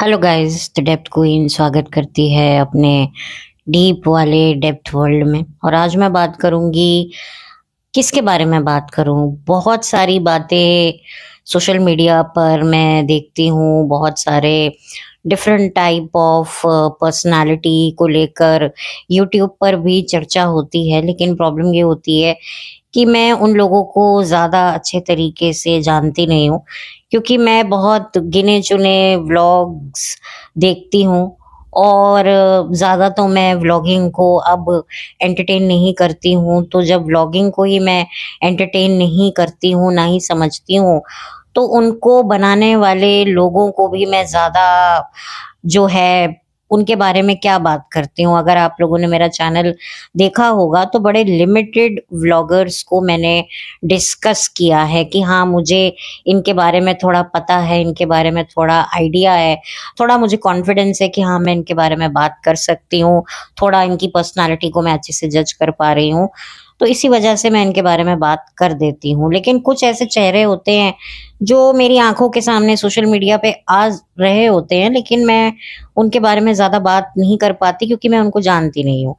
Hello guys, the depth queen स्वागत करती है अपने डीप वाले डेप्थ वर्ल्ड में। और आज मैं बात करूंगी, किसके बारे में बात करूं। बहुत सारी बातें सोशल मीडिया पर मैं देखती हूँ, बहुत सारे डिफरेंट टाइप ऑफ पर्सनालिटी को लेकर यूट्यूब पर भी चर्चा होती है। लेकिन प्रॉब्लम ये होती है कि मैं उन लोगों को ज़्यादा अच्छे तरीके से जानती नहीं हूँ, क्योंकि मैं बहुत गिने चुने व्लॉग्स देखती हूँ। और ज़्यादा तो मैं व्लॉगिंग को अब एंटरटेन नहीं करती हूँ। तो जब व्लॉगिंग को ही मैं एंटरटेन नहीं करती हूँ, ना ही समझती हूँ, तो उनको बनाने वाले लोगों को भी मैं ज़्यादा जो है उनके बारे में क्या बात करती हूँ। अगर आप लोगों ने मेरा चैनल देखा होगा तो बड़े लिमिटेड व्लॉगर्स को मैंने डिस्कस किया है कि हाँ, मुझे इनके बारे में थोड़ा पता है, इनके बारे में थोड़ा आइडिया है, थोड़ा मुझे कॉन्फिडेंस है कि हाँ, मैं इनके बारे में बात कर सकती हूँ, थोड़ा इनकी पर्सनालिटी को मैं अच्छे से जज कर पा रही हूँ। तो इसी वजह से मैं इनके बारे में बात कर देती हूँ। लेकिन कुछ ऐसे चेहरे होते हैं जो मेरी आंखों के सामने सोशल मीडिया पे आ रहे होते हैं, लेकिन मैं उनके बारे में ज्यादा बात नहीं कर पाती क्योंकि मैं उनको जानती नहीं हूँ।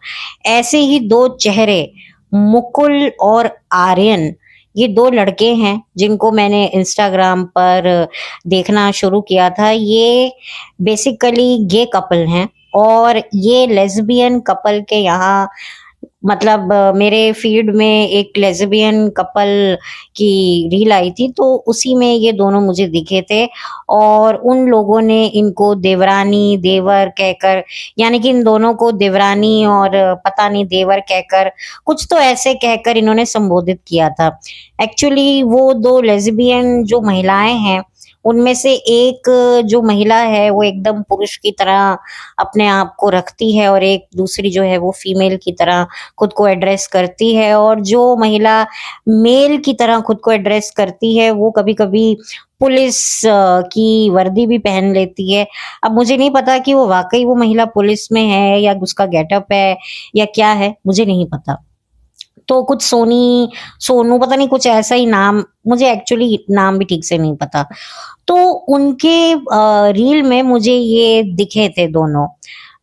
ऐसे ही दो चेहरे, मुकुल और आर्यन, ये दो लड़के हैं जिनको मैंने इंस्टाग्राम पर देखना शुरू किया था। ये बेसिकली गे कपल हैं और ये लेस्बियन कपल के यहाँ, मतलब मेरे फीड में एक लेस्बियन कपल की रील आई थी, तो उसी में ये दोनों मुझे दिखे थे। और उन लोगों ने इनको देवरानी देवर कहकर, यानी कि इन दोनों को देवरानी और पता नहीं देवर कहकर, कुछ तो ऐसे कहकर इन्होंने संबोधित किया था। एक्चुअली वो दो लेस्बियन जो महिलाएं हैं, उनमें से एक जो महिला है वो एकदम पुरुष की तरह अपने आप को रखती है, और एक दूसरी जो है वो फीमेल की तरह खुद को एड्रेस करती है। और जो महिला मेल की तरह खुद को एड्रेस करती है वो कभी कभी पुलिस की वर्दी भी पहन लेती है। अब मुझे नहीं पता कि वो वाकई वो महिला पुलिस में है या उसका गेटअप है या क्या है, मुझे नहीं पता। तो कुछ सोनी, सोनू, पता नहीं कुछ ऐसा ही नाम, मुझे एक्चुअली नाम भी ठीक से नहीं पता। तो उनके रील में मुझे ये दिखे थे दोनों।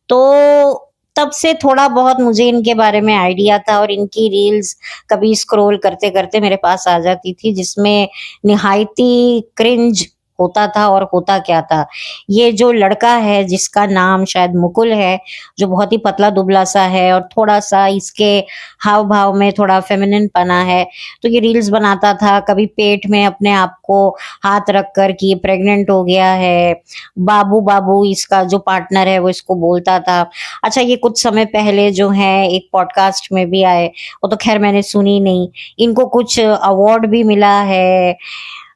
तो तब से थोड़ा बहुत मुझे इनके बारे में आइडिया था, और इनकी रील्स कभी स्क्रॉल करते करते मेरे पास आ जाती थी, जिसमें निहायती क्रिंज होता था। और होता क्या था, ये जो लड़का है जिसका नाम शायद मुकुल है, जो बहुत ही पतला दुबला सा है और थोड़ा सा इसके हाव भाव में थोड़ा फेमिनिन पना है, तो ये रील्स बनाता था कभी पेट में अपने आप को हाथ रख कर कि ये प्रेग्नेंट हो गया है। बाबू बाबू इसका जो पार्टनर है वो इसको बोलता था। अच्छा, ये कुछ समय पहले जो है एक पॉडकास्ट में भी आए, वो तो खैर मैंने सुनी नहीं। इनको कुछ अवार्ड भी मिला है।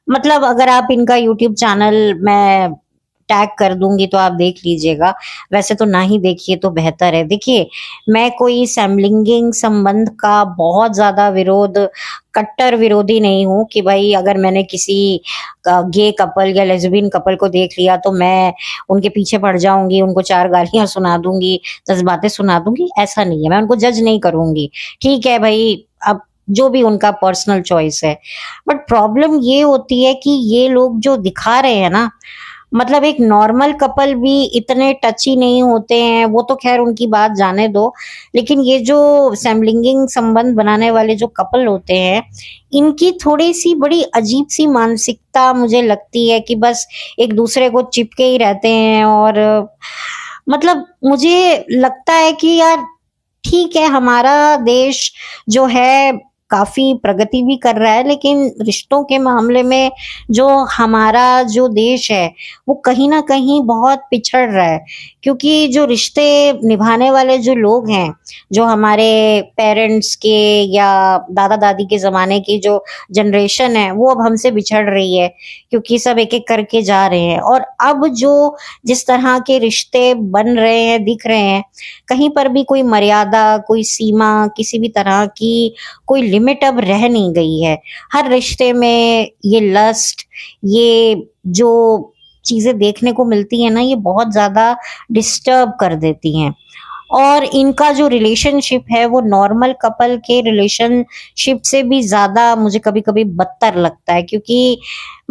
मतलब अगर आप इनका यूट्यूब चैनल मैं टैग कर दूंगी तो आप देख लीजिएगा, वैसे तो ना ही देखिए तो बेहतर है। देखिए, मैं कोई समलिंगिक संबंध का बहुत ज्यादा विरोध, कट्टर विरोधी नहीं हूँ कि भाई अगर मैंने किसी गे कपल या लेस्बियन कपल को देख लिया तो मैं उनके पीछे पड़ जाऊंगी, उनको चार गालियां सुना दूंगी, 10 बातें सुना दूंगी। ऐसा नहीं है, मैं उनको जज नहीं करूंगी। ठीक है भाई, अब जो भी उनका पर्सनल चॉइस है। बट प्रॉब्लम ये होती है कि ये लोग जो दिखा रहे हैं ना, मतलब एक नॉर्मल कपल भी इतने टची नहीं होते हैं, वो तो खैर उनकी बात जाने दो। लेकिन ये जो समलिंगिक संबंध बनाने वाले जो कपल होते हैं, इनकी थोड़ी सी बड़ी अजीब सी मानसिकता मुझे लगती है कि बस एक दूसरे को चिपके ही रहते हैं। और मतलब मुझे लगता है कि यार ठीक है, हमारा देश जो है काफी प्रगति भी कर रहा है, लेकिन रिश्तों के मामले में जो हमारा जो देश है वो कहीं ना कहीं बहुत पिछड़ रहा है। क्योंकि जो रिश्ते निभाने वाले जो लोग हैं, जो हमारे पेरेंट्स के या दादा दादी के जमाने की जो जनरेशन है, वो अब हमसे बिछड़ रही है, क्योंकि सब एक एक करके जा रहे हैं। और अब जो जिस तरह के रिश्ते बन रहे हैं, दिख रहे हैं, कहीं पर भी कोई मर्यादा, कोई सीमा, किसी भी तरह की कोई लिमिट अब रह नहीं गई है। हर रिश्ते में ये लस्ट, ये जो चीजें देखने को मिलती है ना, ये बहुत ज्यादा डिस्टर्ब कर देती हैं। और इनका जो रिलेशनशिप है वो नॉर्मल कपल के रिलेशनशिप से भी ज्यादा मुझे कभी कभी बदतर लगता है, क्योंकि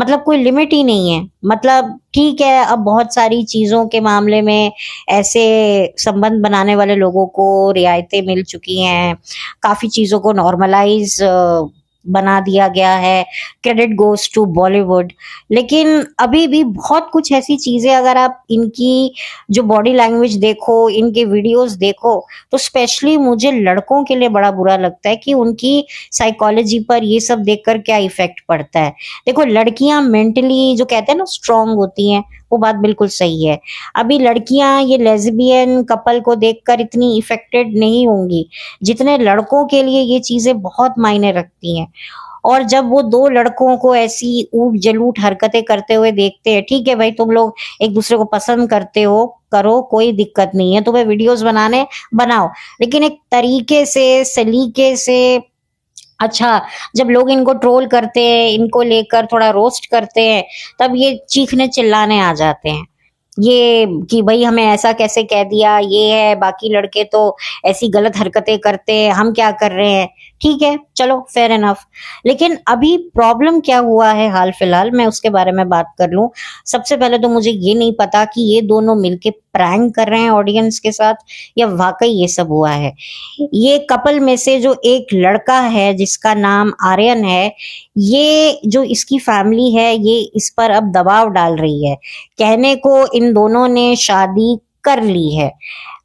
मतलब कोई लिमिट ही नहीं है। मतलब ठीक है, अब बहुत सारी चीजों के मामले में ऐसे संबंध बनाने वाले लोगों को रियायतें मिल चुकी हैं, काफी चीजों को नॉर्मलाइज बना दिया गया है, क्रेडिट गोज टू बॉलीवुड। लेकिन अभी भी बहुत कुछ ऐसी चीजें, अगर आप इनकी जो बॉडी लैंग्वेज देखो, इनके वीडियोस देखो, तो स्पेशली मुझे लड़कों के लिए बड़ा बुरा लगता है कि उनकी साइकोलॉजी पर ये सब देखकर क्या इफेक्ट पड़ता है। देखो, लड़कियां मेंटली जो कहते हैं ना स्ट्रांग होती हैं, वो बात बिल्कुल सही है। अभी लड़कियां ये लेस्बियन कपल को देखकर इतनी इफेक्टेड नहीं होंगी जितने लड़कों के लिए ये चीजें बहुत मायने रखती हैं। और जब वो दो लड़कों को ऐसी ऊट जलूट हरकतें करते हुए देखते हैं, ठीक है भाई, तुम लोग एक दूसरे को पसंद करते हो, करो, कोई दिक्कत नहीं है, तुम्हें वीडियोस बनाने बनाओ, लेकिन एक तरीके से, सलीके से। अच्छा, जब लोग इनको ट्रोल करते हैं, इनको लेकर थोड़ा रोस्ट करते हैं, तब ये चीखने चिल्लाने आ जाते हैं, ये कि भाई हमें ऐसा कैसे कह दिया, ये है, बाकी लड़के तो ऐसी गलत हरकतें करते हैं, हम क्या कर रहे हैं। ठीक है, चलो, फेयर इनफ। लेकिन अभी प्रॉब्लम क्या हुआ है हाल फिलहाल, मैं उसके बारे में बात कर लूं। सबसे पहले तो मुझे ये नहीं पता कि ये दोनों मिलके प्रैंक कर रहे हैं ऑडियंस के साथ या वाकई ये सब हुआ है। ये कपल में से जो एक लड़का है जिसका नाम आर्यन है, ये जो इसकी फैमिली है ये इस पर अब दबाव डाल रही है। कहने को इन दोनों ने शादी कर ली है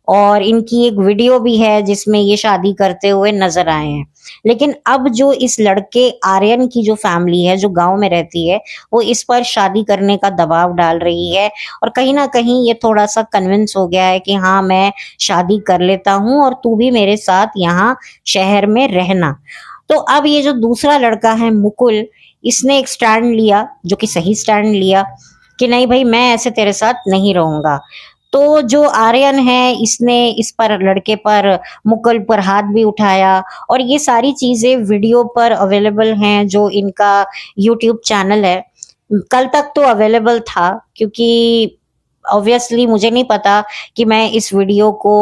और इनकी एक वीडियो भी है जिसमें ये शादी करते हुए नजर आए हैं। लेकिन अब जो इस लड़के आर्यन की जो फैमिली है, जो गांव में रहती है, वो इस पर शादी करने का दबाव डाल रही है और कहीं ना कहीं ये थोड़ा सा कन्विंस हो गया है कि हाँ, मैं शादी कर लेता हूँ और तू भी मेरे साथ यहाँ शहर में रहना। तो अब ये जो दूसरा लड़का है मुकुल, इसने एक स्टैंड लिया, जो कि सही स्टैंड लिया, कि नहीं भाई, मैं ऐसे तेरे साथ नहीं रहूंगा। तो जो आर्यन है, इसने इस पर, लड़के पर, मुकुल पर हाथ भी उठाया और ये सारी चीजें वीडियो पर अवेलेबल हैं, जो इनका यूट्यूब चैनल है। कल तक तो अवेलेबल था, क्योंकि ऑब्वियसली मुझे नहीं पता कि मैं इस वीडियो को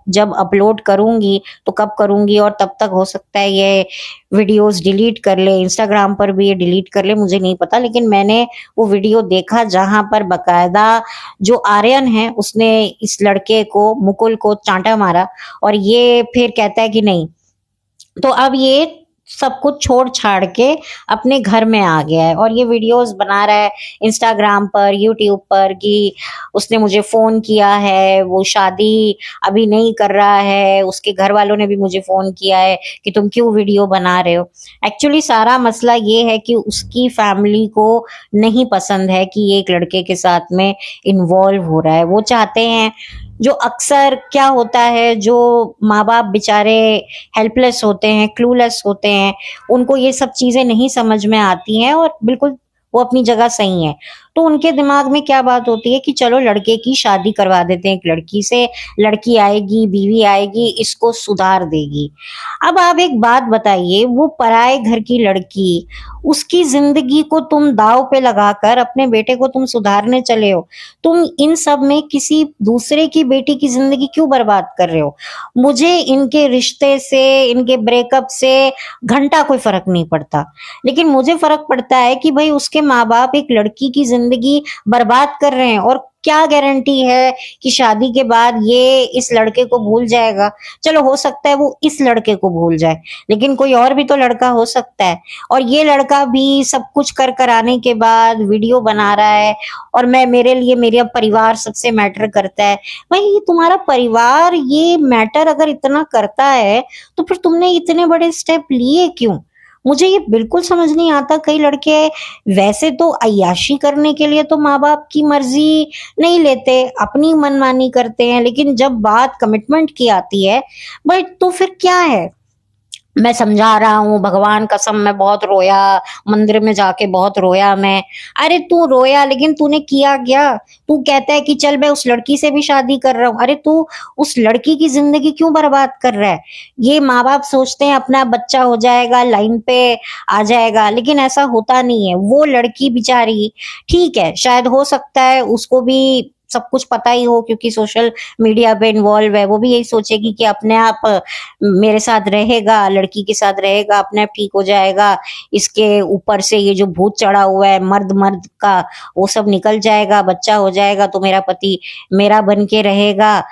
जब अपलोड करूंगी तो कब करूंगी, और तब तक हो सकता है ये वीडियोस डिलीट कर ले, इंस्टाग्राम पर भी ये डिलीट कर ले, मुझे नहीं पता। लेकिन मैंने वो वीडियो देखा जहां पर बकायदा जो आर्यन है उसने इस लड़के को, मुकुल को चांटा मारा, और ये फिर कहता है कि नहीं। तो अब ये सब कुछ छोड़ छाड़ के अपने घर में आ गया है और ये वीडियोस बना रहा है इंस्टाग्राम पर, यूट्यूब पर, कि उसने मुझे फोन किया है, वो शादी अभी नहीं कर रहा है, उसके घर वालों ने भी मुझे फोन किया है कि तुम क्यों वीडियो बना रहे हो। एक्चुअली सारा मसला ये है कि उसकी फैमिली को नहीं पसंद है कि ये एक लड़के के साथ में इन्वॉल्व हो रहा है। वो चाहते हैं, जो अक्सर क्या होता है, जो माँ बाप बेचारे हेल्पलेस होते हैं, क्लूलेस होते हैं, उनको ये सब चीजें नहीं समझ में आती हैं और बिल्कुल वो अपनी जगह सही है। तो उनके दिमाग में क्या बात होती है कि चलो लड़के की शादी करवा देते हैं एक लड़की से, लड़की आएगी, बीवी आएगी, इसको सुधार देगी। अब आप एक बात बताइए, वो पराए घर की लड़की, उसकी जिंदगी को तुम दाव पे लगाकर अपने बेटे को तुम सुधारने चले हो। तुम इन सब में किसी दूसरे की बेटी की जिंदगी क्यों बर्बाद कर रहे हो? मुझे इनके रिश्ते से, इनके ब्रेकअप से घंटा कोई फर्क नहीं पड़ता, लेकिन मुझे फर्क पड़ता है कि भाई उसके माँ बाप एक लड़की की जिंदगी बर्बाद कर रहे हैं, और क्या गारंटी है कि शादी के बाद ये इस लड़के को भूल जाएगा। चलो, हो सकता है वो इस लड़के को भूल जाए, लेकिन कोई और भी तो लड़का हो सकता है। और ये लड़का भी सब कुछ कर कर आने के बाद वीडियो बना रहा है, और मैं, मेरे लिए मेरा परिवार सबसे मैटर करता है। भाई, ये तुम्हारा परिवार ये मैटर अगर इतना करता है तो फिर तुमने इतने बड़े स्टेप लिए क्यों? मुझे ये बिल्कुल समझ नहीं आता। कई लड़के वैसे तो अय्याशी करने के लिए तो माँ बाप की मर्जी नहीं लेते, अपनी मनमानी करते हैं, लेकिन जब बात कमिटमेंट की आती है, भाई, तो फिर क्या है? मैं समझा रहा हूँ, भगवान कसम मैं बहुत रोया, मंदिर में जाके बहुत रोया मैं। अरे तू रोया, लेकिन तूने किया क्या? तू कहता है कि चल मैं उस लड़की से भी शादी कर रहा हूँ। अरे तू उस लड़की की जिंदगी क्यों बर्बाद कर रहा है? ये माँ बाप सोचते हैं अपना बच्चा हो जाएगा, लाइन पे आ जाएगा, लेकिन ऐसा होता नहीं है। वो लड़की बेचारी, ठीक है, शायद हो सकता है उसको भी सब कुछ पता ही हो क्योंकि सोशल मीडिया पे इन्वॉल्व है, वो भी यही सोचेगी कि अपने आप मेरे साथ रहेगा, लड़की के साथ रहेगा, अपने आप ठीक हो जाएगा, इसके ऊपर से ये जो भूत चढ़ा हुआ है मर्द मर्द का वो सब निकल जाएगा, बच्चा हो जाएगा तो मेरा पति मेरा बन के रहेगा।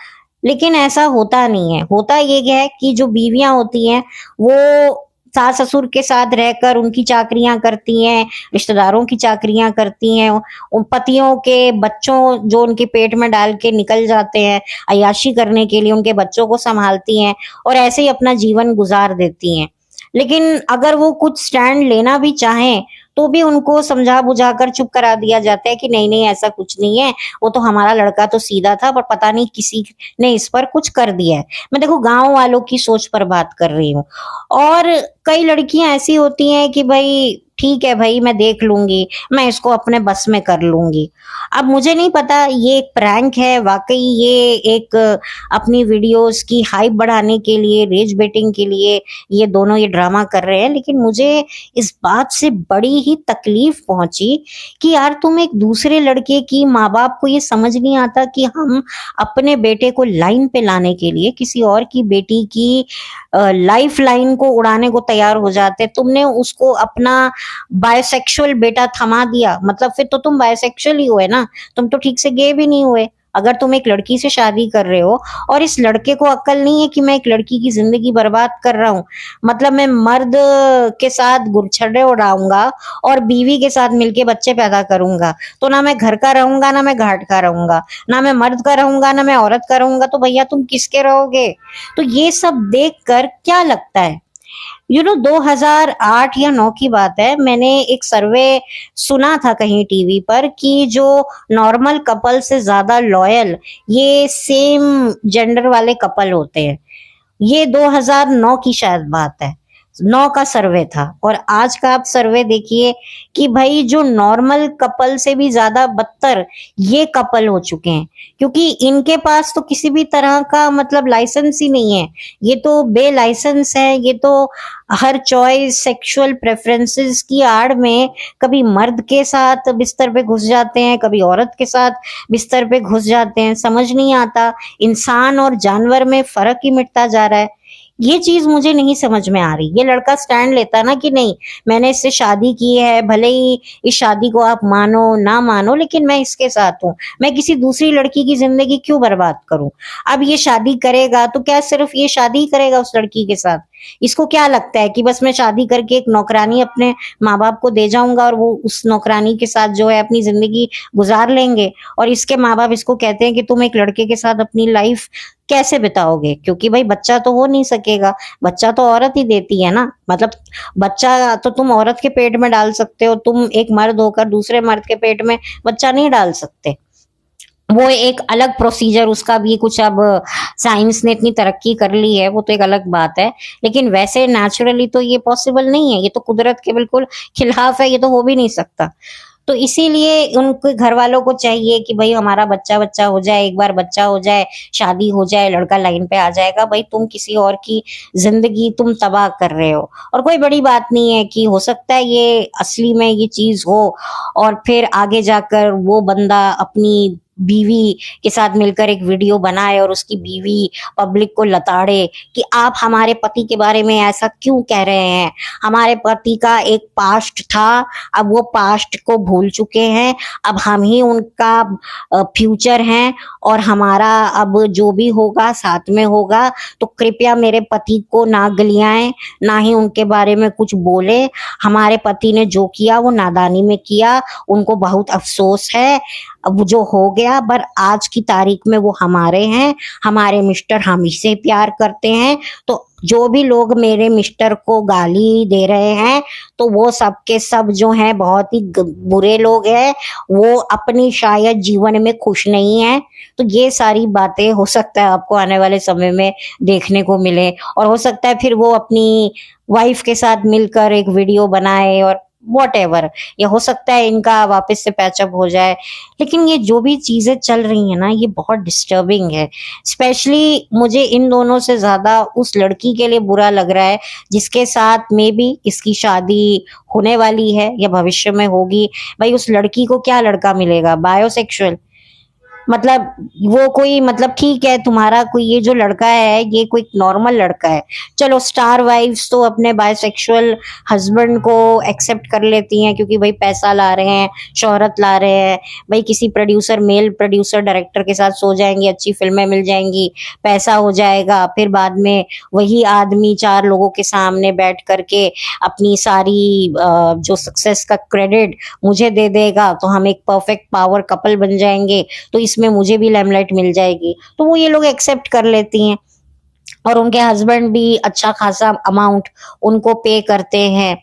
लेकिन ऐसा होता नहीं है। होता ये है कि जो बीवियां होती हैं वो सास ससुर के साथ रहकर उनकी चाकरियां करती हैं, रिश्तेदारों की चाकरियां करती हैं, उन पतियों के बच्चों जो उनके पेट में डाल के निकल जाते हैं अय्याशी करने के लिए, उनके बच्चों को संभालती हैं और ऐसे ही अपना जीवन गुजार देती हैं। लेकिन अगर वो कुछ स्टैंड लेना भी चाहें तो भी उनको समझा बुझा कर चुप करा दिया जाता है कि नहीं नहीं ऐसा कुछ नहीं है, वो तो हमारा लड़का तो सीधा था पर पता नहीं किसी ने इस पर कुछ कर दिया है। मैं देखो गांव वालों की सोच पर बात कर रही हूँ। और कई लड़कियां ऐसी होती हैं कि भाई ठीक है भाई मैं देख लूंगी, मैं इसको अपने बस में कर लूंगी। अब मुझे नहीं पता ये एक प्रैंक है वाकई, ये एक अपनी वीडियोस की हाइप बढ़ाने के लिए, रेज बेटिंग के लिए ये दोनों ये ड्रामा कर रहे हैं। लेकिन मुझे इस बात से बड़ी ही तकलीफ पहुंची कि यार तुम एक दूसरे लड़के की माँ बाप को ये समझ नहीं आता कि हम अपने बेटे को लाइन पे लाने के लिए किसी और की बेटी की लाइफ लाइन को उड़ाने को तैयार हो जाते। तुमने उसको अपना बायोसेक्सुअल बेटा थमा दिया, मतलब फिर तो तुम बायोसेक्सुअल ही हुए ना, तुम तो ठीक से गे भी नहीं हुए। अगर तुम एक लड़की से शादी कर रहे हो और इस लड़के को अक्ल नहीं है कि मैं एक लड़की की जिंदगी बर्बाद कर रहा हूँ, मतलब मैं मर्द के साथ गुरछड़े उड़ाऊंगा और बीवी के साथ मिलके बच्चे पैदा करूंगा, तो ना मैं घर का रहूंगा ना मैं घाट का रहूंगा, ना मैं मर्द का रहूंगा ना मैं औरत का रहूंगा, तो भैया तुम किसके रहोगे? तो ये सब देखकर क्या लगता है, 2008 या 9 की बात है, मैंने एक सर्वे सुना था कहीं टीवी पर कि जो नॉर्मल कपल से ज्यादा लॉयल ये सेम जेंडर वाले कपल होते हैं। ये 2009 की शायद बात है, 9 का सर्वे था। और आज का आप सर्वे देखिए कि भाई जो नॉर्मल कपल से भी ज्यादा बदतर ये कपल हो चुके हैं, क्योंकि इनके पास तो किसी भी तरह का मतलब लाइसेंस ही नहीं है, ये तो बे लाइसेंस है। ये तो हर चॉइस सेक्सुअल प्रेफरेंसेस की आड़ में कभी मर्द के साथ बिस्तर पे घुस जाते हैं, कभी औरत के साथ बिस्तर पे घुस जाते हैं। समझ नहीं आता, इंसान और जानवर में फर्क ही मिटता जा रहा है। ये चीज मुझे नहीं समझ में आ रही। ये लड़का स्टैंड लेता ना कि नहीं मैंने इससे शादी की है, भले ही इस शादी को आप मानो ना मानो लेकिन मैं इसके साथ हूँ, मैं किसी दूसरी लड़की की जिंदगी क्यों बर्बाद करूं। अब ये शादी करेगा तो क्या सिर्फ ये शादी ही करेगा उस लड़की के साथ? इसको क्या लगता है कि बस मैं शादी करके एक नौकरानी अपने माँ बाप को दे जाऊंगा और वो उस नौकरानी के साथ जो है अपनी जिंदगी गुजार लेंगे? और इसके माँ बाप इसको कहते हैं कि तुम एक लड़के के साथ अपनी लाइफ कैसे बिताओगे, क्योंकि भाई बच्चा तो हो नहीं सकेगा, बच्चा तो औरत ही देती है ना, मतलब बच्चा तो तुम औरत के पेट में डाल सकते हो, तुम एक मर्द होकर दूसरे मर्द के पेट में बच्चा नहीं डाल सकते। वो एक अलग प्रोसीजर, उसका भी कुछ अब साइंस ने इतनी तरक्की कर ली है, वो तो एक अलग बात है। लेकिन वैसे नेचुरली तो ये पॉसिबल नहीं है, ये तो कुदरत के बिल्कुल खिलाफ है, ये तो हो भी नहीं सकता। तो इसीलिए उनके घर वालों को चाहिए कि भाई हमारा बच्चा बच्चा हो जाए, एक बार बच्चा हो जाए, शादी हो जाए, लड़का लाइन पे आ जाएगा। भाई तुम किसी और की जिंदगी तुम तबाह कर रहे हो। और कोई बड़ी बात नहीं है कि हो सकता है ये असली में ये चीज हो और फिर आगे जाकर वो बंदा अपनी बीवी के साथ मिलकर एक वीडियो बनाए और उसकी बीवी पब्लिक को लताड़े कि आप हमारे पति के बारे में ऐसा क्यों कह रहे हैं, हमारे पति का एक पास्ट था, अब वो पास्ट को भूल चुके हैं, अब हम ही उनका फ्यूचर हैं और हमारा अब जो भी होगा साथ में होगा। तो कृपया मेरे पति को ना गलियाएं, ना ही उनके बारे में कुछ बोले। हमारे पति ने जो किया वो नादानी में किया, उनको बहुत अफसोस है, अब जो हो गया, पर आज की तारीख में वो हमारे हैं, हमारे मिस्टर हम ही से प्यार करते हैं। तो जो भी लोग मेरे मिस्टर को गाली दे रहे हैं तो वो सब के सब जो हैं बहुत ही बुरे लोग हैं, वो अपनी शायद जीवन में खुश नहीं है। तो ये सारी बातें हो सकता है आपको आने वाले समय में देखने को मिले, और हो सकता है फिर वो अपनी वाइफ के साथ मिलकर एक वीडियो बनाए और वॉट एवर, या हो सकता है इनका वापस से पैचअप हो जाए। लेकिन ये जो भी चीजें चल रही हैं ना ये बहुत डिस्टर्बिंग है। स्पेशली मुझे इन दोनों से ज्यादा उस लड़की के लिए बुरा लग रहा है जिसके साथ में भी इसकी शादी होने वाली है या भविष्य में होगी। भाई उस लड़की को क्या लड़का मिलेगा? बायोसेक्सुअल। मतलब वो कोई मतलब ठीक है, तुम्हारा कोई ये जो लड़का है ये कोई नॉर्मल लड़का है। चलो स्टार वाइफ्स तो अपने बायसेक्सुअल हस्बैंड को एक्सेप्ट कर लेती हैं क्योंकि भाई पैसा ला रहे हैं, शोहरत ला रहे हैं। भाई किसी प्रोड्यूसर, मेल प्रोड्यूसर डायरेक्टर के साथ सो जाएंगी, अच्छी फिल्में मिल जाएंगी, पैसा हो जाएगा, फिर बाद में वही आदमी चार लोगों के सामने बैठ करके अपनी सारी जो सक्सेस का क्रेडिट मुझे दे देगा, तो हम एक परफेक्ट पावर कपल बन जाएंगे, तो इसमें मुझे भी लाइमलाइट मिल जाएगी। तो वो ये लोग एक्सेप्ट कर लेती हैं और उनके हस्बैंड भी अच्छा खासा अमाउंट उनको पे करते हैं।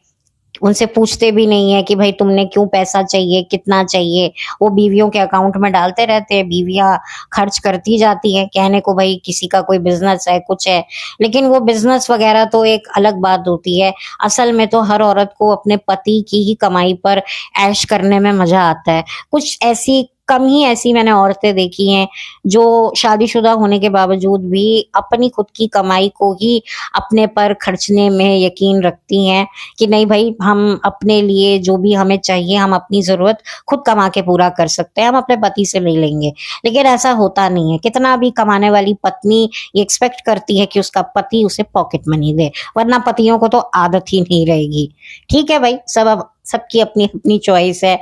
उनसे पूछते भी नहीं है कि भाई तुमने क्यों पैसा चाहिए, कितना चाहिए। वो बीवियों के अकाउंट में डालते रहते हैं, बीवियां खर्च करती जाती हैं। कहने को भाई किसी का कोई बिजनेस है, कुछ है, लेकिन वो बिजनेस वगैरह तो एक अलग बात होती है। असल में तो हर औरत को अपने पति की ही कमाई पर ऐश करने में मजा आता है। कुछ ऐसी, कम ही ऐसी मैंने औरतें देखी हैं जो शादीशुदा होने के बावजूद भी अपनी खुद की कमाई को ही अपने पर खर्चने में यकीन रखती हैं कि नहीं भाई, हम अपने लिए जो भी हमें चाहिए, हम अपनी जरूरत खुद कमा के पूरा कर सकते हैं, हम अपने पति से नहीं लेंगे। लेकिन ऐसा होता नहीं है। कितना भी कमाने वाली पत्नी ये एक्सपेक्ट करती है कि उसका पति उसे पॉकेट मनी दे, वरना पतियों को तो आदत ही नहीं रहेगी। ठीक है भाई, अब सबकी अपनी अपनी चॉइस है,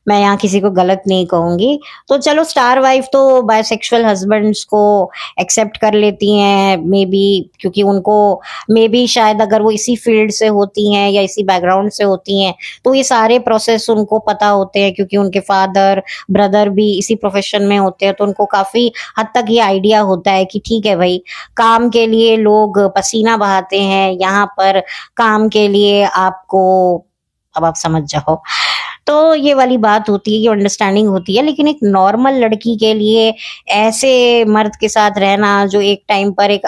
मैं यहाँ किसी को गलत नहीं कहूंगी। तो चलो स्टार वाइफ तो बायसेक्सुअल हस्बैंड्स को एक्सेप्ट कर लेती हैं, मे बी क्योंकि उनको, मे बी शायद अगर वो इसी फील्ड से होती हैं या इसी बैकग्राउंड से होती हैं तो ये सारे प्रोसेस उनको पता होते हैं, क्योंकि उनके फादर ब्रदर भी इसी प्रोफेशन में होते हैं। तो उनको काफी हद तक ये आइडिया होता है कि ठीक है भाई, काम के लिए लोग पसीना बहाते हैं, यहाँ पर काम के लिए आपको, अब आप समझ जाओ। तो ये वाली बात होती है, ये अंडरस्टैंडिंग होती है। लेकिन एक नॉर्मल लड़की के लिए ऐसे मर्द के साथ रहना जो एक टाइम पर एक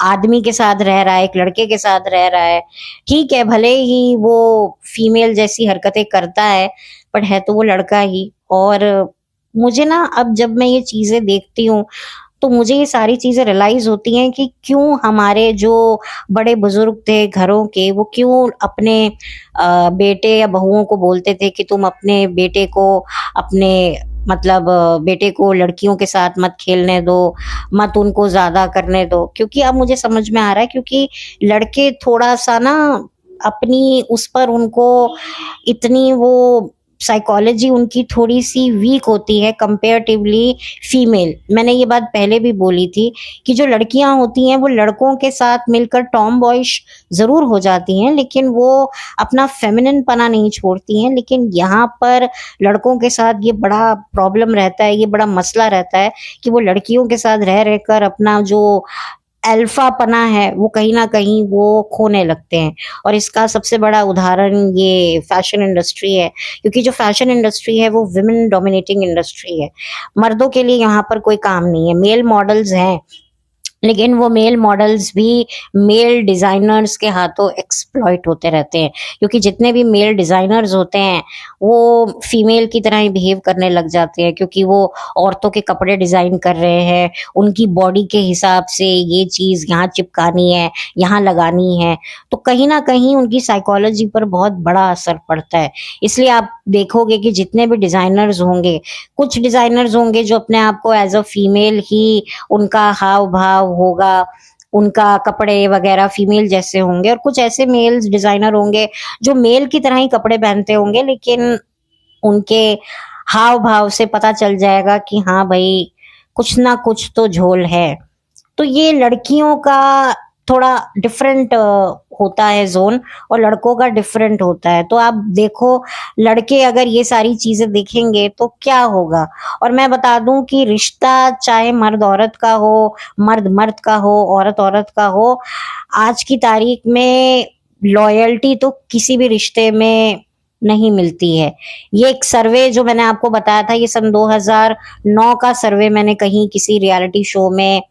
आदमी के साथ रह रहा है, एक लड़के के साथ रह रहा है, ठीक है भले ही वो फीमेल जैसी हरकतें करता है, पर है तो वो लड़का ही। और मुझे ना अब जब मैं ये चीजें देखती हूँ तो मुझे ये सारी चीजें रियलाइज होती हैं कि क्यों हमारे जो बड़े बुजुर्ग थे घरों के, वो क्यों अपने बेटे या बहुओं को बोलते थे कि तुम अपने बेटे को, अपने मतलब बेटे को लड़कियों के साथ मत खेलने दो, मत उनको ज्यादा करने दो। क्योंकि अब मुझे समझ में आ रहा है, क्योंकि लड़के थोड़ा सा ना अपनी उस पर उनको इतनी वो साइकोलॉजी उनकी थोड़ी सी वीक होती है कंपेरेटिवली फीमेल। मैंने ये बात पहले भी बोली थी कि जो लड़कियां होती हैं वो लड़कों के साथ मिलकर टॉम बॉयश जरूर हो जाती हैं, लेकिन वो अपना फेमिनिन पना नहीं छोड़ती हैं। लेकिन यहाँ पर लड़कों के साथ ये बड़ा प्रॉब्लम रहता है, ये बड़ा मसला रहता है कि वो लड़कियों के साथ रह रहकर अपना जो अल्फा पना है वो कहीं ना कहीं वो खोने लगते हैं। और इसका सबसे बड़ा उदाहरण ये फैशन इंडस्ट्री है, क्योंकि जो फैशन इंडस्ट्री है वो विमेन डोमिनेटिंग इंडस्ट्री है। मर्दों के लिए यहाँ पर कोई काम नहीं है। मेल मॉडल्स हैं, लेकिन वो मेल मॉडल्स भी मेल डिजाइनर्स के हाथों एक्सप्लॉइट होते रहते हैं, क्योंकि जितने भी मेल डिजाइनर्स होते हैं वो फीमेल की तरह ही बिहेव करने लग जाते हैं, क्योंकि वो औरतों के कपड़े डिजाइन कर रहे हैं, उनकी बॉडी के हिसाब से ये चीज यहाँ चिपकानी है, यहाँ लगानी है। तो कहीं ना कहीं उनकी साइकोलॉजी पर बहुत बड़ा असर पड़ता है। इसलिए आप देखोगे कि जितने भी डिजाइनर्स होंगे, कुछ डिजाइनर्स होंगे जो अपने आप को एज अ फीमेल ही, उनका हाव भाव होगा, उनका कपड़े वगैरह फीमेल जैसे होंगे, और कुछ ऐसे मेल डिजाइनर होंगे जो मेल की तरह ही कपड़े पहनते होंगे, लेकिन उनके हाव भाव से पता चल जाएगा कि हाँ भाई, कुछ ना कुछ तो झोल है। तो ये लड़कियों का थोड़ा डिफरेंट होता है जोन, और लड़कों का डिफरेंट होता है। तो आप देखो, लड़के अगर ये सारी चीजें देखेंगे तो क्या होगा। और मैं बता दूं कि रिश्ता चाहे मर्द औरत का हो, मर्द मर्द का हो, औरत औरत का हो, आज की तारीख में लॉयल्टी तो किसी भी रिश्ते में नहीं मिलती है। ये एक सर्वे जो मैंने आपको बताया था, ये सन 2009 का सर्वे मैंने कहीं किसी रियलिटी शो में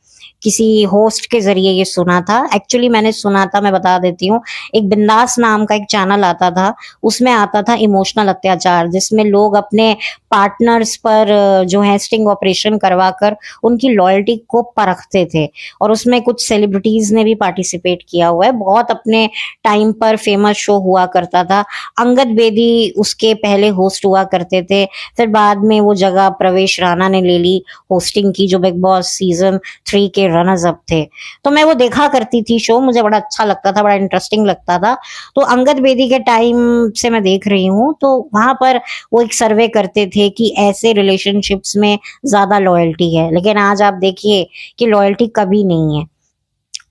किसी होस्ट के ज़रिए ये सुना था। एक्चुअली मैंने सुना था, मैं बता देती हूँ, एक बिंदास नाम का एक चैनल आता था, उसमें आता था इमोशनल अत्याचार, जिसमें लोग अपने पार्टनर्स पर जो है स्टिंग ऑपरेशन करवाकर उनकी लॉयल्टी को परखते थे। और उसमें कुछ सेलिब्रिटीज़ ने भी पार्टिसिपेट किया हुआ है। बहुत अपने टाइम पर फेमस शो हुआ करता था। अंगद बेदी उसके पहले होस्ट हुआ करते थे, फिर बाद में वो जगह प्रवेश राणा ने ले ली होस्टिंग की, जो बिग बॉस सीजन 3 के रनर्स अप थे। तो मैं वो देखा करती थी शो, मुझे बड़ा अच्छा लगता था, बड़ा इंटरेस्टिंग लगता था। तो अंगद बेदी के टाइम से मैं देख रही हूँ, तो वहां पर वो एक सर्वे करते थे कि ऐसे रिलेशनशिप्स में ज्यादा लॉयल्टी है, लेकिन आज आप देखिए कि लॉयल्टी कभी नहीं है।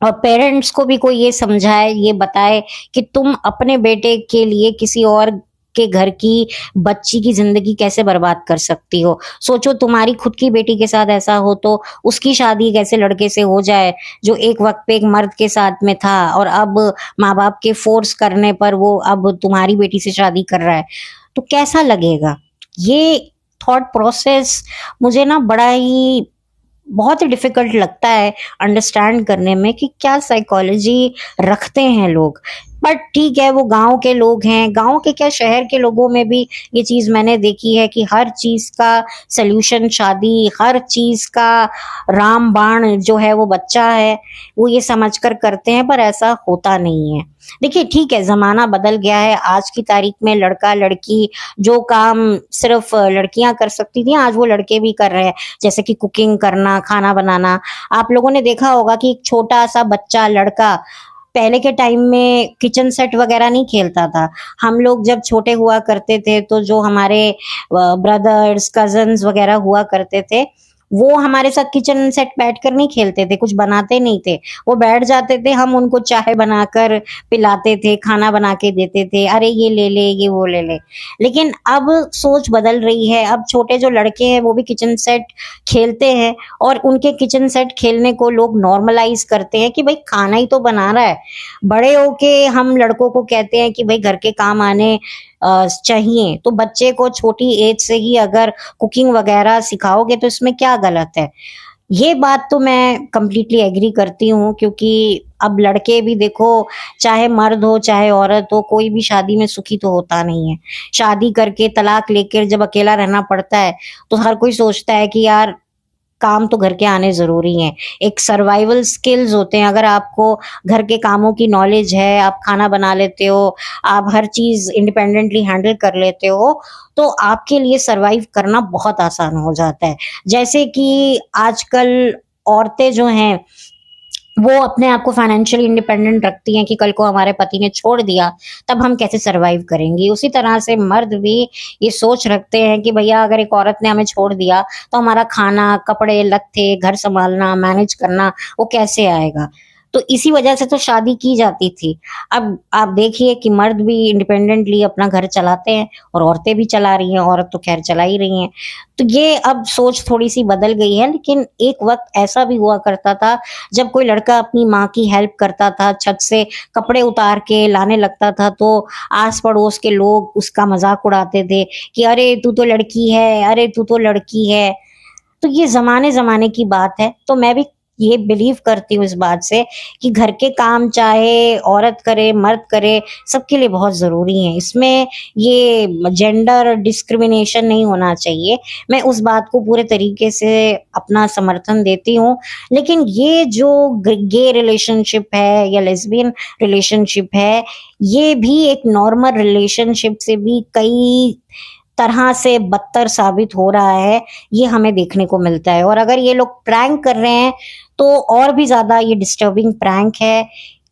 और पेरेंट्स को भी कोई ये समझाए, ये बताए कि तुम अपने बेटे के लिए किसी और के घर की बच्ची की जिंदगी कैसे बर्बाद कर सकती हो। सोचो तुम्हारी खुद की बेटी के साथ ऐसा हो तो उसकी शादी कैसे लड़के से हो जाए जो एक वक्त पे एक मर्द के साथ में था, और अब माँ बाप के फोर्स करने पर वो अब तुम्हारी बेटी से शादी कर रहा है, तो कैसा लगेगा। ये थॉट प्रोसेस मुझे ना बड़ा ही बहुत ही डिफिकल्ट लगता है अंडरस्टैंड करने में कि क्या साइकोलॉजी रखते हैं लोग। बट ठीक है, वो गांव के लोग हैं, गांव के क्या शहर के लोगों में भी ये चीज मैंने देखी है कि हर चीज का सल्यूशन शादी, हर चीज का रामबाण जो है वो बच्चा है, वो ये समझकर करते हैं, पर ऐसा होता नहीं है। देखिए ठीक है, जमाना बदल गया है, आज की तारीख में लड़का लड़की जो काम सिर्फ लड़कियां कर सकती थी, आज वो लड़के भी कर रहे हैं, जैसे कि कुकिंग करना, खाना बनाना। आप लोगों ने देखा होगा कि एक छोटा सा बच्चा लड़का पहले के टाइम में किचन सेट वगैरह नहीं खेलता था। हम लोग जब छोटे हुआ करते थे तो जो हमारे ब्रदर्स कजन्स वगैरह हुआ करते थे, वो हमारे साथ किचन सेट बैठकर नहीं खेलते थे, कुछ बनाते नहीं थे, वो बैठ जाते थे, हम उनको चाय बनाकर पिलाते थे, खाना बना के देते थे, अरे ये ले ले, ये वो ले ले। लेकिन अब सोच बदल रही है, अब छोटे जो लड़के हैं वो भी किचन सेट खेलते हैं, और उनके किचन सेट खेलने को लोग नॉर्मलाइज करते हैं कि भाई खाना ही तो बना रहा है। बड़े होके हम लड़कों को कहते हैं कि भाई घर के काम आने चाहिए, तो बच्चे को छोटी एज से ही अगर कुकिंग वगैरह सिखाओगे तो इसमें क्या गलत है। ये बात तो मैं कंप्लीटली एग्री करती हूँ, क्योंकि अब लड़के भी देखो, चाहे मर्द हो चाहे औरत हो, कोई भी शादी में सुखी तो होता नहीं है। शादी करके तलाक लेकर जब अकेला रहना पड़ता है तो हर कोई सोचता है कि यार काम तो घर के आने जरूरी हैं। एक सर्वाइवल स्किल्स होते हैं, अगर आपको घर के कामों की नॉलेज है, आप खाना बना लेते हो, आप हर चीज इंडिपेंडेंटली हैंडल कर लेते हो, तो आपके लिए सरवाइव करना बहुत आसान हो जाता है। जैसे कि आजकल औरतें जो हैं वो अपने आप को फाइनेंशियली इंडिपेंडेंट रखती हैं कि कल को हमारे पति ने छोड़ दिया तब हम कैसे सरवाइव करेंगे। उसी तरह से मर्द भी ये सोच रखते हैं कि भैया अगर एक औरत ने हमें छोड़ दिया तो हमारा खाना, कपड़े लत्ते, घर संभालना, मैनेज करना वो कैसे आएगा। तो इसी वजह से तो शादी की जाती थी। अब आप देखिए कि मर्द भी इंडिपेंडेंटली अपना घर चलाते हैं और औरतें भी चला रही हैं, औरत तो खैर चला ही रही हैं। तो ये अब सोच थोड़ी सी बदल गई है, लेकिन एक वक्त ऐसा भी हुआ करता था जब कोई लड़का अपनी माँ की हेल्प करता था, छत से कपड़े उतार के लाने लगता था, तो आस पड़ोस के लोग उसका मजाक उड़ाते थे कि अरे तू तो लड़की है, अरे तू तो लड़की है। तो ये जमाने जमाने की बात है। तो मैं भी ये बिलीव करती हूँ इस बात से कि घर के काम चाहे औरत करे मर्द करे, सबके लिए बहुत जरूरी है। इसमें ये जेंडर डिस्क्रिमिनेशन नहीं होना चाहिए। मैं उस बात को पूरे तरीके से अपना समर्थन देती हूँ। लेकिन ये जो गे रिलेशनशिप है या लेस्बियन रिलेशनशिप है, ये भी एक नॉर्मल रिलेशनशिप से भी कई तरह से बदतर साबित हो रहा है, ये हमें देखने को मिलता है। और अगर ये लोग प्रैंक कर रहे हैं तो और भी ज्यादा ये डिस्टर्बिंग प्रैंक है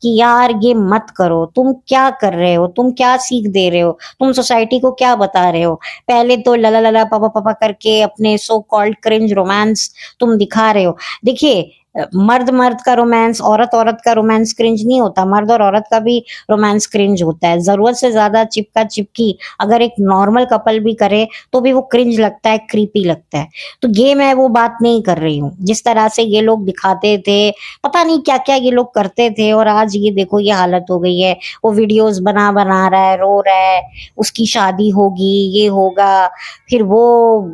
कि यार ये मत करो। तुम क्या कर रहे हो, तुम क्या सीख दे रहे हो, तुम सोसाइटी को क्या बता रहे हो। पहले तो लला लला पापा पापा करके अपने सो कॉल्ड क्रिंज रोमांस तुम दिखा रहे हो। देखिए मर्द मर्द का रोमांस, औरत औरत का रोमांस क्रिंज नहीं होता, मर्द और औरत का भी रोमांस क्रिंज होता है। जरूरत से ज्यादा चिपका चिपकी अगर एक नॉर्मल कपल भी करे तो भी वो क्रिंज लगता है, क्रीपी लगता है। तो ये मैं वो बात नहीं कर रही हूँ। जिस तरह से ये लोग दिखाते थे, पता नहीं क्या क्या ये लोग करते थे, और आज ये देखो ये हालत हो गई है। वो वीडियोस बना बना रहा है, रो रहा है, उसकी शादी होगी, ये होगा, फिर वो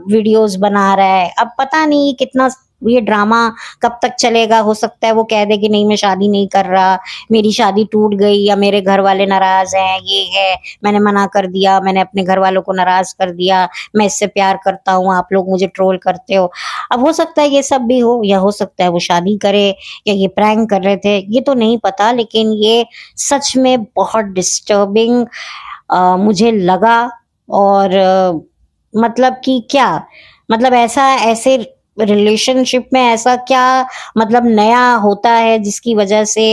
वीडियोस बना रहा है। अब पता नहीं कितना ये ड्रामा कब तक चलेगा? हो सकता है वो कह दे कि नहीं मैं शादी नहीं कर रहा, मेरी शादी टूट गई, या मेरे घर वाले नाराज हैं, ये है, मैंने मना कर दिया, मैंने अपने घर वालों को नाराज कर दिया, मैं इससे प्यार करता हूँ, आप लोग मुझे ट्रोल करते हो। अब हो सकता है ये सब भी हो, या हो सकता है वो शादी करे, या ये प्रैंक कर रहे थे, ये तो नहीं पता। लेकिन ये सच में बहुत डिस्टर्बिंग मुझे लगा। और मतलब कि क्या, मतलब ऐसा, ऐसे रिलेशनशिप में ऐसा क्या मतलब नया होता है जिसकी वजह से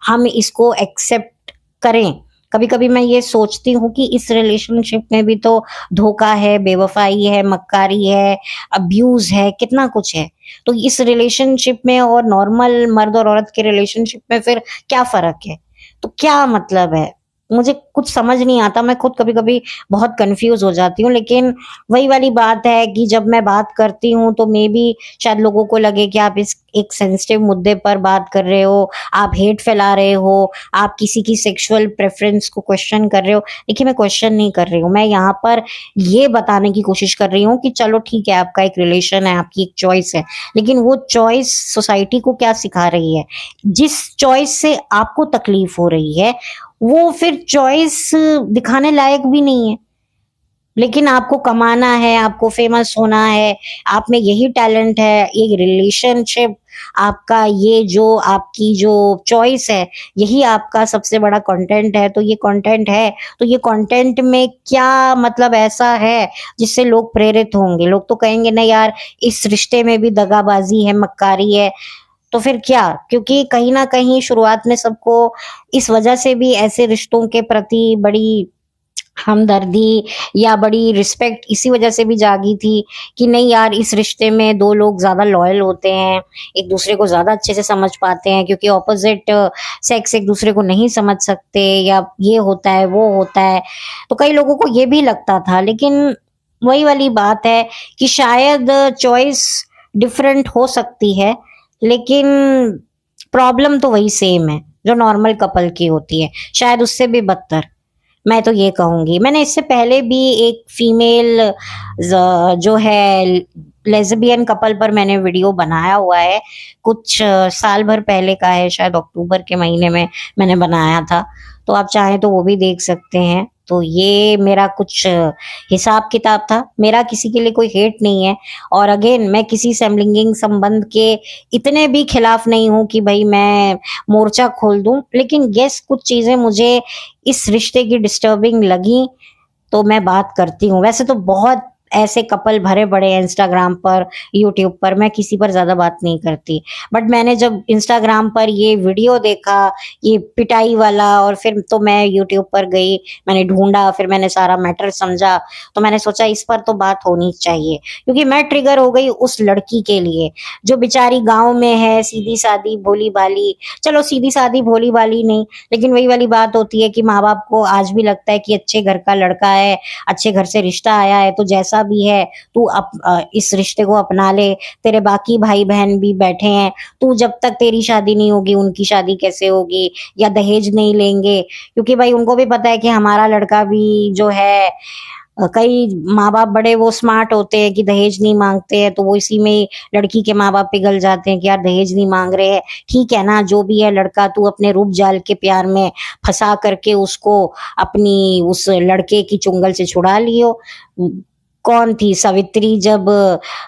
हम इसको एक्सेप्ट करें? कभी कभी मैं ये सोचती हूँ कि इस रिलेशनशिप में भी तो धोखा है, बेवफाई है, मक्कारी है, अब्यूज है, कितना कुछ है। तो इस रिलेशनशिप में और नॉर्मल मर्द और औरत के रिलेशनशिप में फिर क्या फर्क है? तो क्या मतलब है? मुझे कुछ समझ नहीं आता, मैं खुद कभी कभी बहुत कंफ्यूज हो जाती हूँ। लेकिन वही वाली बात है कि जब मैं बात करती हूँ तो मे बी शायद लोगों को लगे कि आप इस एक सेंसिटिव मुद्दे पर बात कर रहे हो, आप हेट फैला रहे हो, आप किसी की सेक्सुअल प्रेफरेंस को क्वेश्चन कर रहे हो। देखिए, मैं क्वेश्चन नहीं कर रही हूँ, मैं यहाँ पर ये बताने की कोशिश कर रही हूँ कि चलो ठीक है, आपका एक रिलेशन है, आपकी एक चॉइस है, लेकिन वो चॉइस सोसाइटी को क्या सिखा रही है? जिस चॉइस से आपको तकलीफ हो रही है वो फिर चॉइस दिखाने लायक भी नहीं है। लेकिन आपको कमाना है, आपको फेमस होना है, आप में यही टैलेंट है, एक रिलेशनशिप आपका, ये जो आपकी जो चॉइस है, यही आपका सबसे बड़ा कंटेंट है। तो ये कंटेंट है, तो ये कंटेंट में क्या मतलब ऐसा है जिससे लोग प्रेरित होंगे? लोग तो कहेंगे नहीं यार, इस रिश्ते में भी दगाबाजी है, मक्कारी है। तो फिर क्या? क्योंकि कहीं ना कहीं शुरुआत में सबको इस वजह से भी ऐसे रिश्तों के प्रति बड़ी हमदर्दी या बड़ी रिस्पेक्ट इसी वजह से भी जागी थी कि नहीं यार, इस रिश्ते में दो लोग ज्यादा लॉयल होते हैं, एक दूसरे को ज्यादा अच्छे से समझ पाते हैं, क्योंकि ऑपोजिट सेक्स एक दूसरे को नहीं समझ सकते, या ये होता है वो होता है। तो कई लोगों को ये भी लगता था। लेकिन वही वाली बात है कि शायद चॉइस डिफरेंट हो सकती है, लेकिन प्रॉब्लम तो वही सेम है जो नॉर्मल कपल की होती है, शायद उससे भी बदतर। मैं तो ये कहूंगी, मैंने इससे पहले भी एक फीमेल जो है लेस्बियन कपल पर मैंने वीडियो बनाया हुआ है, कुछ साल भर पहले का है, शायद अक्टूबर के महीने में मैंने बनाया था। तो आप चाहें तो वो भी देख सकते हैं। तो ये मेरा कुछ हिसाब किताब था, मेरा किसी के लिए कोई हेट नहीं है। और अगेन, मैं किसी समलिंगिक संबंध के इतने भी खिलाफ नहीं हूं कि भाई मैं मोर्चा खोल दूं। लेकिन यस, कुछ चीजें मुझे इस रिश्ते की डिस्टर्बिंग लगी, तो मैं बात करती हूँ। वैसे तो बहुत ऐसे कपल भरे पड़े हैं इंस्टाग्राम पर, यूट्यूब पर, मैं किसी पर ज्यादा बात नहीं करती। बट मैंने जब इंस्टाग्राम पर ये वीडियो देखा, ये पिटाई वाला, और फिर तो मैं यूट्यूब पर गई, मैंने ढूंढा, फिर मैंने सारा मैटर समझा, तो मैंने सोचा इस पर तो बात होनी चाहिए। क्योंकि मैं ट्रिगर हो गई उस लड़की के लिए जो बेचारी गांव में है, सीधी सादी भोली भाली। चलो सीधी सादी भोली भाली नहीं, लेकिन वही वाली बात होती है कि माँ बाप को आज भी लगता है कि अच्छे घर का लड़का है, अच्छे घर से रिश्ता आया है, तो जैसा भी है तू इस रिश्ते को अपना ले, तेरे बाकी भाई बहन भी बैठे हैं, तू जब तक तेरी शादी नहीं होगी उनकी शादी कैसे होगी, या दहेज नहीं लेंगे। क्योंकि भाई उनको भी पता है कि हमारा लड़का भी जो है, कई माँ बाप बड़े वो स्मार्ट होते हैं कि दहेज नहीं मांगते हैं, तो वो इसी में लड़की के माँ बाप पिघल जाते हैं कि यार दहेज नहीं मांग रहे हैं, ठीक है ना, जो भी है लड़का, तू अपने रूप जाल के प्यार में फंसा करके उसको अपनी उस लड़के की चुंगल से छुड़ा लियो। कौन थी सावित्री, जब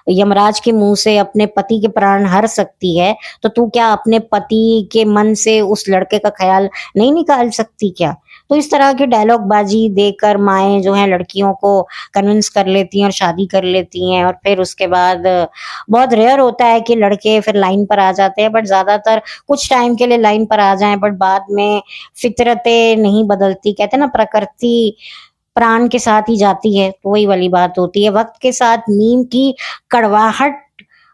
यमराज के मुंह से अपने पति के प्राण हर सकती है, तो तू क्या अपने पति के मन से उस लड़के का ख्याल नहीं निकाल सकती क्या? तो इस तरह की डायलॉग बाजी देकर माएँ जो हैं लड़कियों को कन्विंस कर लेती हैं और शादी कर लेती हैं। और फिर उसके बाद बहुत रेयर होता है कि लड़के फिर लाइन पर आ जाते हैं, बट ज्यादातर कुछ टाइम के लिए लाइन पर आ जाएं, बट बाद में फितरतें नहीं बदलती। कहते हैं ना, प्रकृति प्राण के साथ ही जाती है। तो वही वाली बात होती है, वक्त के साथ नीम की कड़वाहट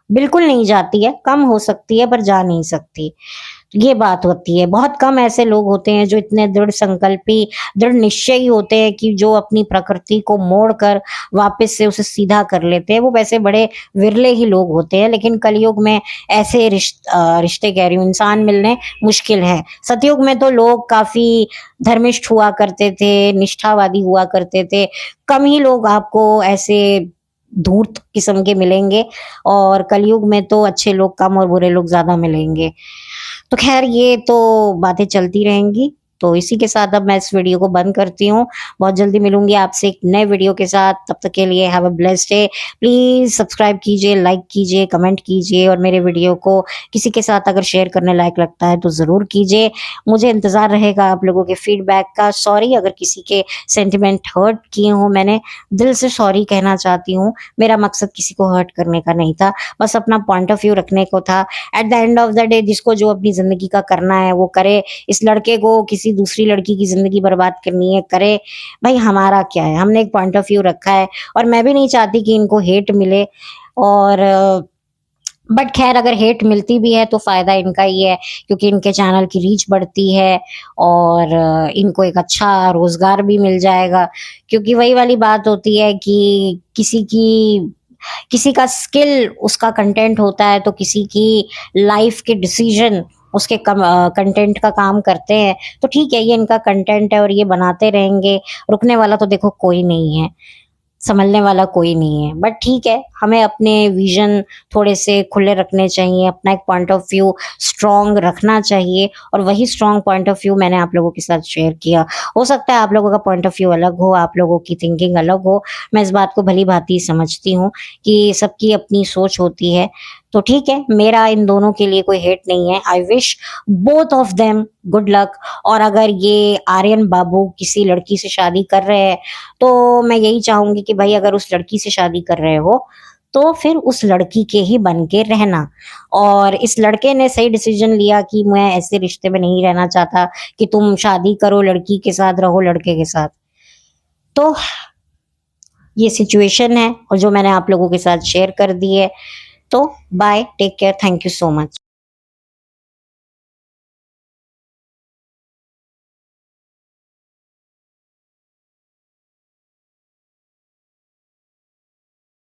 बिल्कुल नहीं जाती है, कम हो सकती है पर जा नहीं सकती। ये बात होती है। बहुत कम ऐसे लोग होते हैं जो इतने दृढ़ संकल्पी, दृढ़ निश्चयी होते हैं कि जो अपनी प्रकृति को मोड़कर वापस से उसे सीधा कर लेते हैं। वो वैसे बड़े विरले ही लोग होते हैं। लेकिन कलयुग में ऐसे रिश्ते कह रही हूँ, इंसान मिलने मुश्किल है। सतयुग में तो लोग काफी धर्मिष्ठ हुआ करते थे, निष्ठावादी हुआ करते थे। कम ही लोग आपको ऐसे धूर्त किस्म के मिलेंगे, और कलयुग में तो अच्छे लोग कम और बुरे लोग ज्यादा मिलेंगे। तो खैर ये तो बातें चलती रहेंगी। तो इसी के साथ अब मैं इस वीडियो को बंद करती हूँ। बहुत जल्दी मिलूंगी आपसे एक नए वीडियो के साथ। तब तक के लिए have a blessed day. Please subscribe कीजिए, लाइक कीजिए, कमेंट कीजिए, और मेरे वीडियो को किसी के साथ अगर शेयर करने लायक लगता है तो जरूर कीजिए। मुझे इंतजार रहेगा आप लोगों के फीडबैक का। सॉरी अगर किसी के सेंटिमेंट हर्ट किए हों, मैंने दिल से सॉरी कहना चाहती हूँ। मेरा मकसद किसी को हर्ट करने का नहीं था, बस अपना पॉइंट ऑफ व्यू रखने को था। At the end of the day जिसको जो अपनी जिंदगी का करना है वो करे। इस लड़के को किसी दूसरी लड़की की जिंदगी बर्बाद करनी है, करे। भाई हमारा क्या है, हमने एक पॉइंट ऑफ व्यू रखा है, और मैं भी नहीं चाहती कि इनको हेट मिले। और बट खैर अगर हेट मिलती भी है तो फायदा इनका ही है, क्योंकि इनके चैनल की रीच बढ़ती है, और इनको एक अच्छा रोजगार भी मिल जाएगा। क्योंकि वही वाली बात होती है कि किसी का स्किल उसका कंटेंट होता है, तो किसी की लाइफ के डिसीजन उसके कंटेंट का काम करते हैं। तो ठीक है, ये इनका कंटेंट है और ये बनाते रहेंगे। रुकने वाला तो देखो कोई नहीं है, संभलने वाला कोई नहीं है। बट ठीक है, हमें अपने विजन थोड़े से खुले रखने चाहिए, अपना एक पॉइंट ऑफ व्यू स्ट्रांग रखना चाहिए, और वही स्ट्रांग पॉइंट ऑफ व्यू मैंने आप लोगों के साथ शेयर किया। हो सकता है आप लोगों का पॉइंट ऑफ व्यू अलग हो, आप लोगों की थिंकिंग अलग हो। मैं इस बात को भली भांति समझती हूँ कि सबकी अपनी सोच होती है। तो ठीक है, मेरा इन दोनों के लिए कोई हेट नहीं है। I wish both of them good luck. और अगर ये आर्यन बाबू किसी लड़की से शादी कर रहे हैं, तो मैं यही चाहूंगी कि भाई अगर उस लड़की से शादी कर रहे हो तो फिर उस लड़की के ही बन के रहना। और इस लड़के ने सही डिसीजन लिया कि मैं ऐसे रिश्ते में नहीं रहना चाहता कि तुम शादी करो लड़की के साथ, रहो लड़के के साथ। तो ये सिचुएशन है और जो मैंने आप लोगों के साथ शेयर कर दी है। तो bye, take care, thank you so much.